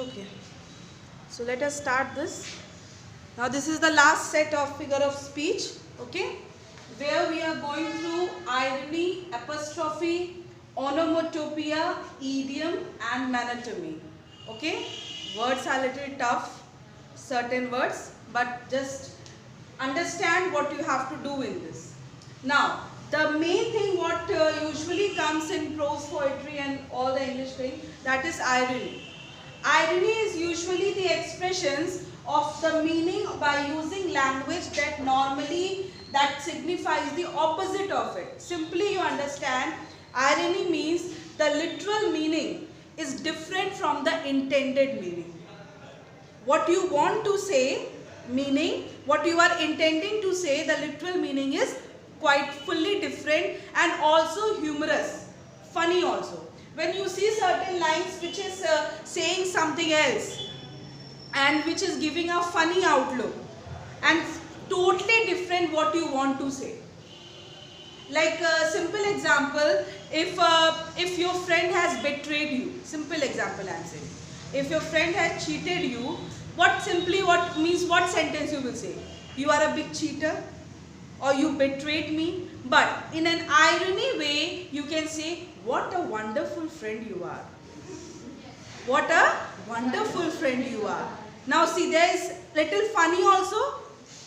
Okay, so let us start this. Now this is the last set of figure of speech, okay, where we are going through irony, apostrophe, onomatopoeia, idiom and monotony. Okay, words are little tough, certain words, but just understand what you have to do in this. Now, the main thing what usually comes in prose poetry and all the English thing, that is irony. Irony is usually the expressions of the meaning by using language that signifies the opposite of it. Simply you understand, irony means the literal meaning is different from the intended meaning. What you want to say, meaning what you are intending to say, the literal meaning is quite fully different and also humorous, funny also. When you see certain lines which is saying something else and which is giving a funny outlook and totally different what you want to say. Like a simple example, if your friend has betrayed you, simple example I am saying. If your friend has cheated you, what sentence you will say? You are a big cheater, or you betrayed me. But in an irony way, you can say, what a wonderful friend you are. What a wonderful friend you are. Now see, there is little funny also,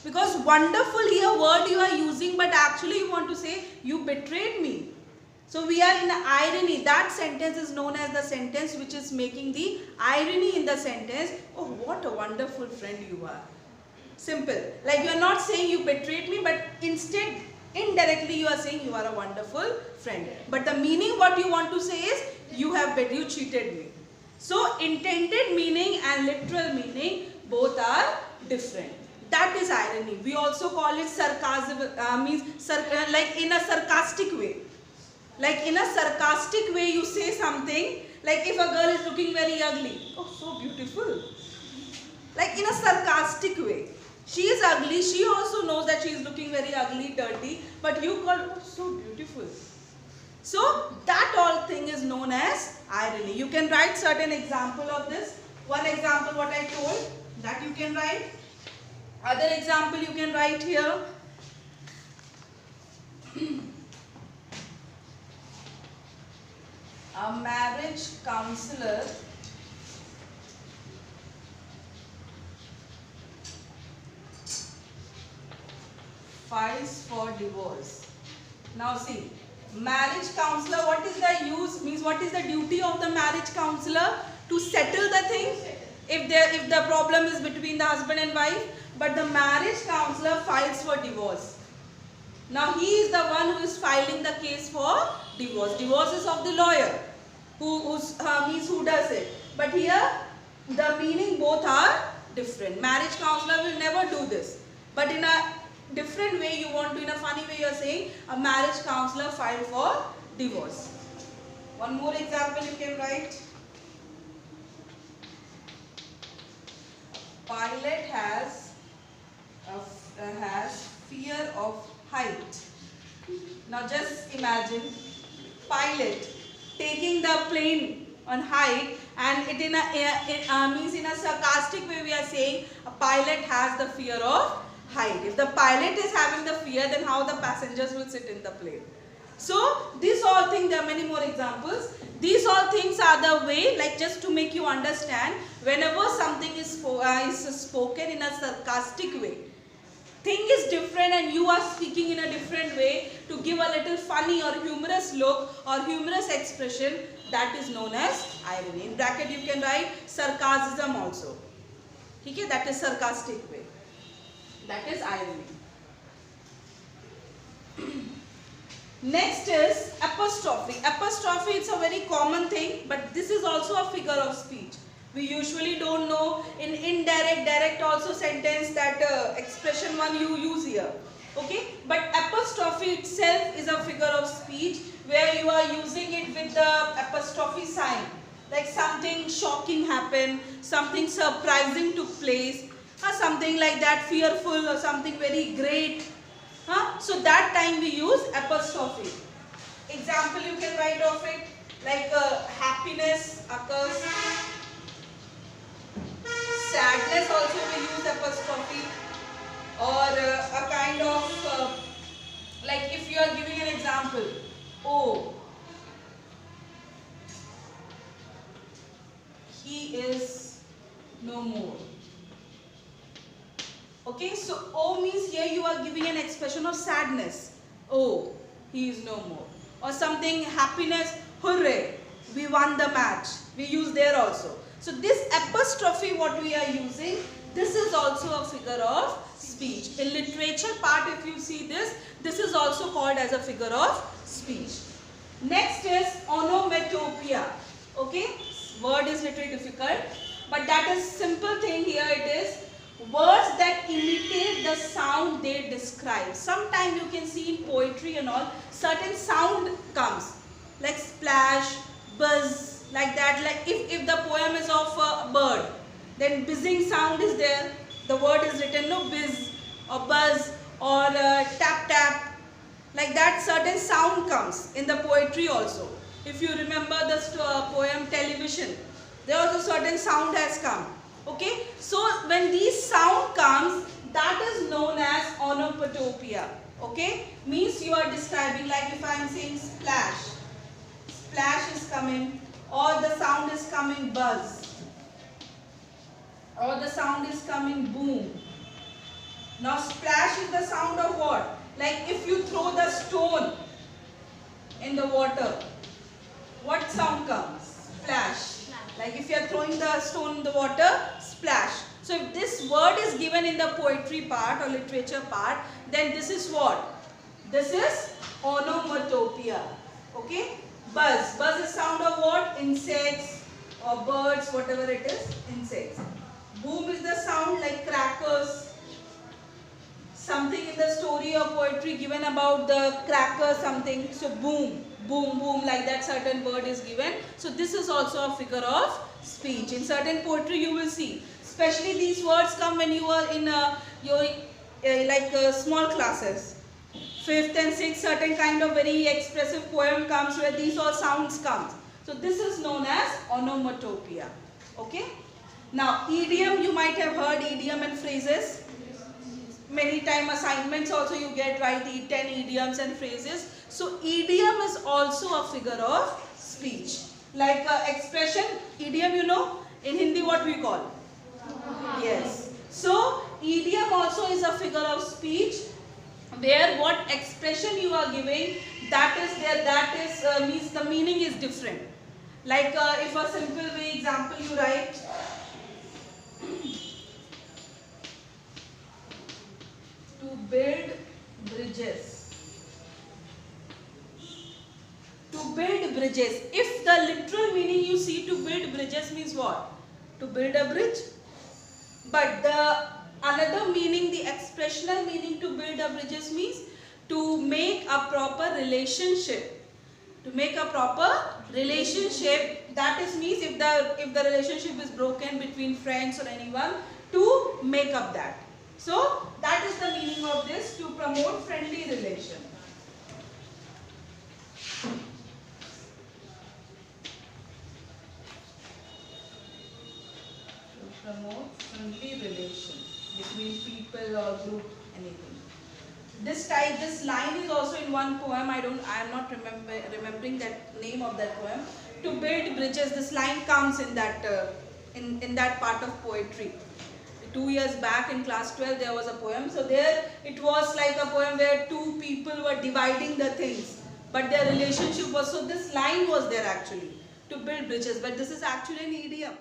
because wonderful here word you are using, but actually you want to say, you betrayed me. So we are in irony. That sentence is known as the sentence which is making the irony in the sentence. Oh, what a wonderful friend you are. Simple. Like you are not saying you betrayed me, but instead, indirectly you are saying you are a wonderful friend. But the meaning what you want to say is, you cheated me. So intended meaning and literal meaning both are different. That is irony. We also call it sarcasm, like in a sarcastic way. Like in a sarcastic way you say something, like if a girl is looking very ugly, oh so beautiful. Like in a sarcastic way. She is ugly, she also knows that she is looking very ugly, dirty, but you call her so beautiful. So that all thing is known as irony. You can write certain example of this. One example what I told, that you can write. Other example you can write here. A marriage counselor files for divorce. Now see, marriage counselor, what is the use, means what is the duty of the marriage counselor? To settle the thing, if the problem is between the husband and wife, but the marriage counselor files for divorce. Now he is the one who is filing the case for divorce. Divorce is of the lawyer, who does it. But here the meaning both are different. Marriage counselor will never do this. But in a different way you want to, in a funny way you are saying, a marriage counselor filed for divorce. One more example you can write. Pilot has fear of height. Now just imagine pilot taking the plane on height, and it in a sarcastic way we are saying a pilot has the fear of height. If the pilot is having the fear, then how the passengers will sit in the plane? So these all things, there are many more examples. These all things are the way, like just to make you understand, whenever something is spoken in a sarcastic way, thing is different and you are speaking in a different way to give a little funny or humorous look or humorous expression, that is known as irony. In bracket you can write sarcasm also. Okay, that is sarcastic way. That is irony. Next is apostrophe. Apostrophe, it's a very common thing, but this is also a figure of speech. We usually don't know in indirect, direct also sentence that expression one you use here. Okay, but apostrophe itself is a figure of speech where you are using it with the apostrophe sign. Like something shocking happened, something surprising took place, or something like that, fearful or something very great. So that time we use apostrophe. Example you can write of it, like happiness occurs, or a kind of like if you are giving an example, oh, he is no more. Okay, so oh means here you are giving an expression of sadness. Oh, he is no more. Or something happiness, hooray, we won the match. We use there also. So this apostrophe what we are using, this is also a figure of speech. In literature part if you see this is also called as a figure of speech. Next is onomatopoeia. Okay, word is little difficult, but that is simple thing. Here it is. Words that imitate the sound they describe. Sometimes you can see in poetry and all, certain sound comes like splash, buzz, like that. Like if the poem is of a bird, then buzzing sound is there. The word is written no bizz or buzz or tap tap. Like that certain sound comes in the poetry also. If you remember the poem Television, there also certain sound has come. Okay, so when these sound comes, that is known as onomatopoeia. Okay, means you are describing, like if I am saying splash, splash is coming, or the sound is coming buzz, or the sound is coming boom. Now splash is the sound of what? Like if you throw the stone in the water, what sound comes? Splash. Like if you are throwing the stone in the water, splash. So if this word is given in the poetry part or literature part, then this is what? This is onomatopoeia. Okay? Buzz. Buzz is sound of what? Insects or birds, whatever it is, insects. Boom is the sound like crackers. Something in the story or poetry given about the cracker something. So boom. Boom, boom, like that certain word is given. So this is also a figure of speech. In certain poetry you will see. Especially these words come when you are in your small classes. 5th and 6th, certain kind of very expressive poem comes where these all sounds come. So this is known as onomatopoeia. Okay. Now idiom, you might have heard idiom and phrases. Many time assignments also you get, right, 10 idioms and phrases. So idiom is also a figure of speech. Like expression, idiom you know, in Hindi what we call? Yes. So idiom also is a figure of speech where what expression you are giving, that is there, that is means the meaning is different. Like if a simple way example you write, to build bridges. To build bridges. If the literal meaning you see to build bridges means what? To build a bridge. But the another meaning, the expressional meaning to build a bridges means to make a proper relationship. To make a proper relationship, that is means if the relationship is broken between friends or anyone, to make up that. So that is the meaning of this, to promote friendly relation. To promote friendly relation between people or group, anything. This line is also in one poem. I am not remembering that name of that poem. To build bridges, this line comes in that in that part of poetry. 2 years back in class 12 there was a poem. So there it was like a poem where two people were dividing the things, but their relationship was, so this line was there actually, to build bridges, but this is actually an idiom.